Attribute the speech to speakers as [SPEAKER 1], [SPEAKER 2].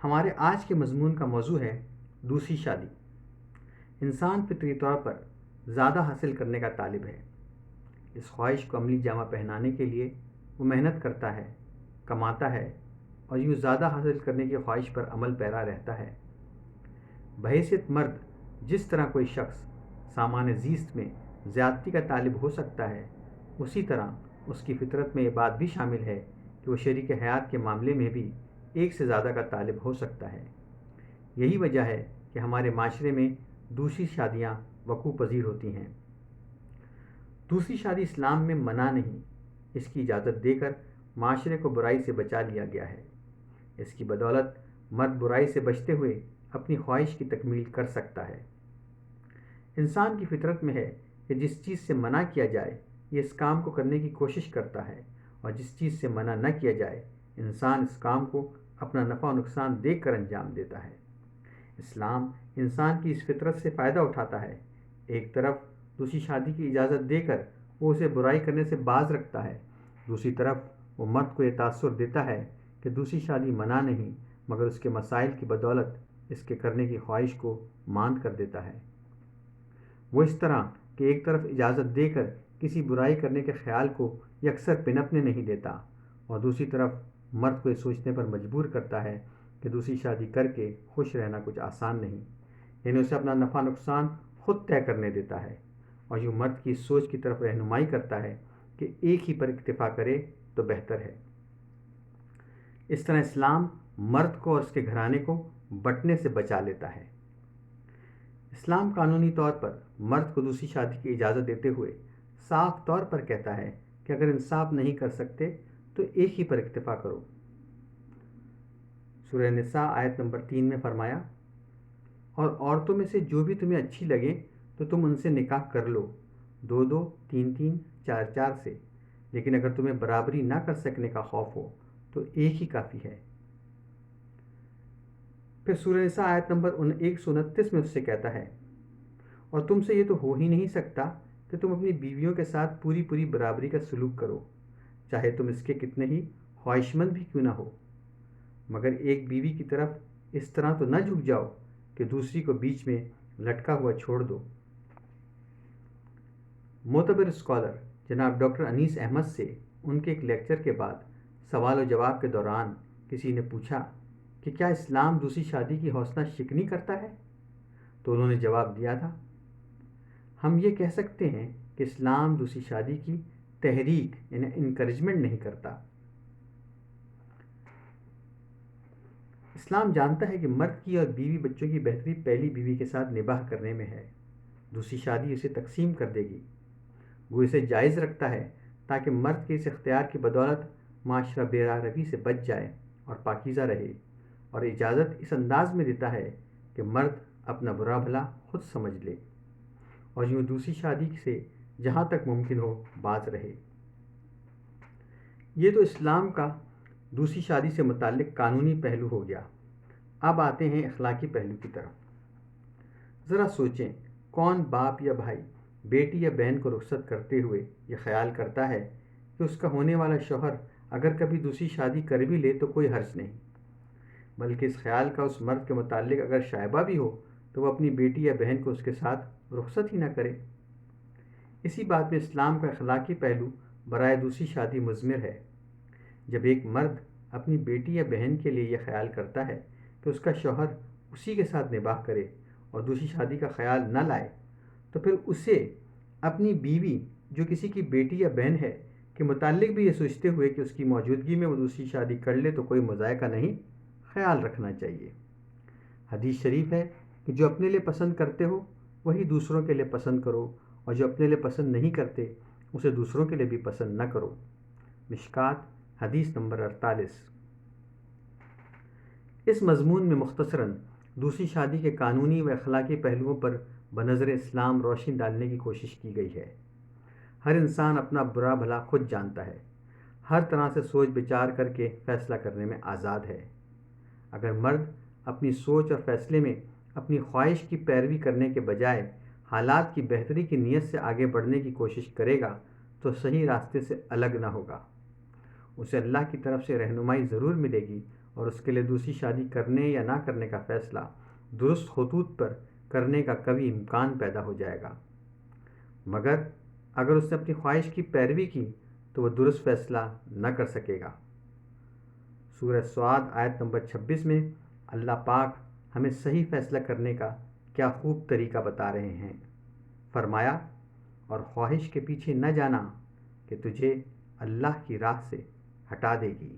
[SPEAKER 1] ہمارے آج کے مضمون کا موضوع ہے دوسری شادی۔ انسان فطری طور پر زیادہ حاصل کرنے کا طالب ہے۔ اس خواہش کو عملی جامہ پہنانے کے لیے وہ محنت کرتا ہے، کماتا ہے اور یوں زیادہ حاصل کرنے کی خواہش پر عمل پیرا رہتا ہے۔ بحیثیت مرد جس طرح کوئی شخص سامان زیست میں زیادتی کا طالب ہو سکتا ہے، اسی طرح اس کی فطرت میں یہ بات بھی شامل ہے کہ وہ شریک حیات کے معاملے میں بھی ایک سے زیادہ کا طالب ہو سکتا ہے۔ یہی وجہ ہے کہ ہمارے معاشرے میں دوسری شادیاں وقوع پذیر ہوتی ہیں۔ دوسری شادی اسلام میں منع نہیں، اس کی اجازت دے کر معاشرے کو برائی سے بچا لیا گیا ہے۔ اس کی بدولت مرد برائی سے بچتے ہوئے اپنی خواہش کی تکمیل کر سکتا ہے۔ انسان کی فطرت میں ہے کہ جس چیز سے منع کیا جائے یہ اس کام کو کرنے کی کوشش کرتا ہے، اور جس چیز سے منع نہ کیا جائے انسان اس کام کو اپنا نفع و نقصان دیکھ کر انجام دیتا ہے۔ اسلام انسان کی اس فطرت سے فائدہ اٹھاتا ہے۔ ایک طرف دوسری شادی کی اجازت دے کر وہ اسے برائی کرنے سے باز رکھتا ہے، دوسری طرف وہ مرد کو یہ تاثر دیتا ہے کہ دوسری شادی منع نہیں، مگر اس کے مسائل کی بدولت اس کے کرنے کی خواہش کو ماند کر دیتا ہے۔ وہ اس طرح کہ ایک طرف اجازت دے کر کسی برائی کرنے کے خیال کو یکسر پنپنے نہیں دیتا، اور دوسری طرف مرد کو یہ سوچنے پر مجبور کرتا ہے کہ دوسری شادی کر کے خوش رہنا کچھ آسان نہیں، یعنی اسے اپنا نفع نقصان خود طے کرنے دیتا ہے، اور یوں مرد کی اس سوچ کی طرف رہنمائی کرتا ہے کہ ایک ہی پر اکتفا کرے تو بہتر ہے۔ اس طرح اسلام مرد کو اور اس کے گھرانے کو بٹنے سے بچا لیتا ہے۔ اسلام قانونی طور پر مرد کو دوسری شادی کی اجازت دیتے ہوئے صاف طور پر کہتا ہے کہ اگر انصاف نہیں کر سکتے تو ایک ہی پر اکتفا کرو۔ سورہ نساء آیت نمبر 3 میں فرمایا، اور عورتوں میں سے جو بھی تمہیں اچھی لگے تو تم ان سے نکاح کر لو، 2 3 4 سے، لیکن اگر تمہیں برابری نہ کر سکنے کا خوف ہو تو ایک ہی کافی ہے۔ پھر سورہ نساء آیت نمبر 129 میں اس سے کہتا ہے، اور تم سے یہ تو ہو ہی نہیں سکتا کہ تم اپنی بیویوں کے ساتھ پوری برابری کا سلوک کرو، چاہے تم اس کے کتنے ہی خواہش مند بھی کیوں نہ ہو، مگر ایک بیوی کی طرف اس طرح تو نہ جھک جاؤ کہ دوسری کو بیچ میں لٹکا ہوا چھوڑ دو۔ معتبر اسکالر جناب ڈاکٹر انیس احمد سے ان کے ایک لیکچر کے بعد سوال و جواب کے دوران کسی نے پوچھا کہ کیا اسلام دوسری شادی کی حوصلہ شکنی کرتا ہے؟ تو انہوں نے جواب دیا تھا، ہم یہ کہہ سکتے ہیں کہ اسلام دوسری شادی کی تحریک یعنی انکریجمنٹ نہیں کرتا۔ اسلام جانتا ہے کہ مرد کی اور بیوی بچوں کی بہتری پہلی بیوی کے ساتھ نباہ کرنے میں ہے، دوسری شادی اسے تقسیم کر دے گی۔ وہ اسے جائز رکھتا ہے تاکہ مرد کے اس اختیار کی بدولت معاشرہ بے راہ روی سے بچ جائے اور پاکیزہ رہے، اور اجازت اس انداز میں دیتا ہے کہ مرد اپنا برا بھلا خود سمجھ لے، اور یوں دوسری شادی سے جہاں تک ممکن ہو باز رہے۔ یہ تو اسلام کا دوسری شادی سے متعلق قانونی پہلو ہو گیا۔ اب آتے ہیں اخلاقی پہلو کی طرف۔ ذرا سوچیں، کون باپ یا بھائی بیٹی یا بہن کو رخصت کرتے ہوئے یہ خیال کرتا ہے کہ اس کا ہونے والا شوہر اگر کبھی دوسری شادی کر بھی لے تو کوئی حرج نہیں، بلکہ اس خیال کا اس مرد کے متعلق اگر شائبہ بھی ہو تو وہ اپنی بیٹی یا بہن کو اس کے ساتھ رخصت ہی نہ کرے۔ اسی بات میں اسلام کا اخلاقی پہلو برائے دوسری شادی مضمر ہے۔ جب ایک مرد اپنی بیٹی یا بہن کے لیے یہ خیال کرتا ہے کہ اس کا شوہر اسی کے ساتھ نباہ کرے اور دوسری شادی کا خیال نہ لائے، تو پھر اسے اپنی بیوی جو کسی کی بیٹی یا بہن ہے کے متعلق بھی یہ سوچتے ہوئے کہ اس کی موجودگی میں وہ دوسری شادی کر لے تو کوئی مضائقہ نہیں، خیال رکھنا چاہیے۔ حدیث شریف ہے کہ جو اپنے لیے پسند کرتے ہو وہی دوسروں کے لیے پسند کرو، اور جو اپنے لیے پسند نہیں کرتے اسے دوسروں کے لیے بھی پسند نہ کرو۔ مشکات حدیث نمبر 48۔ اس مضمون میں مختصراً دوسری شادی کے قانونی و اخلاقی پہلوؤں پر بنظر اسلام روشنی ڈالنے کی کوشش کی گئی ہے۔ ہر انسان اپنا برا بھلا خود جانتا ہے، ہر طرح سے سوچ بچار کر کے فیصلہ کرنے میں آزاد ہے۔ اگر مرد اپنی سوچ اور فیصلے میں اپنی خواہش کی پیروی کرنے کے بجائے حالات کی بہتری کی نیت سے آگے بڑھنے کی کوشش کرے گا تو صحیح راستے سے الگ نہ ہوگا۔ اسے اللہ کی طرف سے رہنمائی ضرور ملے گی، اور اس کے لیے دوسری شادی کرنے یا نہ کرنے کا فیصلہ درست خطوط پر کرنے کا کبھی امکان پیدا ہو جائے گا، مگر اگر اس نے اپنی خواہش کی پیروی کی تو وہ درست فیصلہ نہ کر سکے گا۔ سورہ سعد آیت نمبر 26 میں اللہ پاک ہمیں صحیح فیصلہ کرنے کا کیا خوب طریقہ بتا رہے ہیں۔ فرمایا، اور خواہش کے پیچھے نہ جانا کہ تجھے اللہ کی راہ سے ہٹا دے گی۔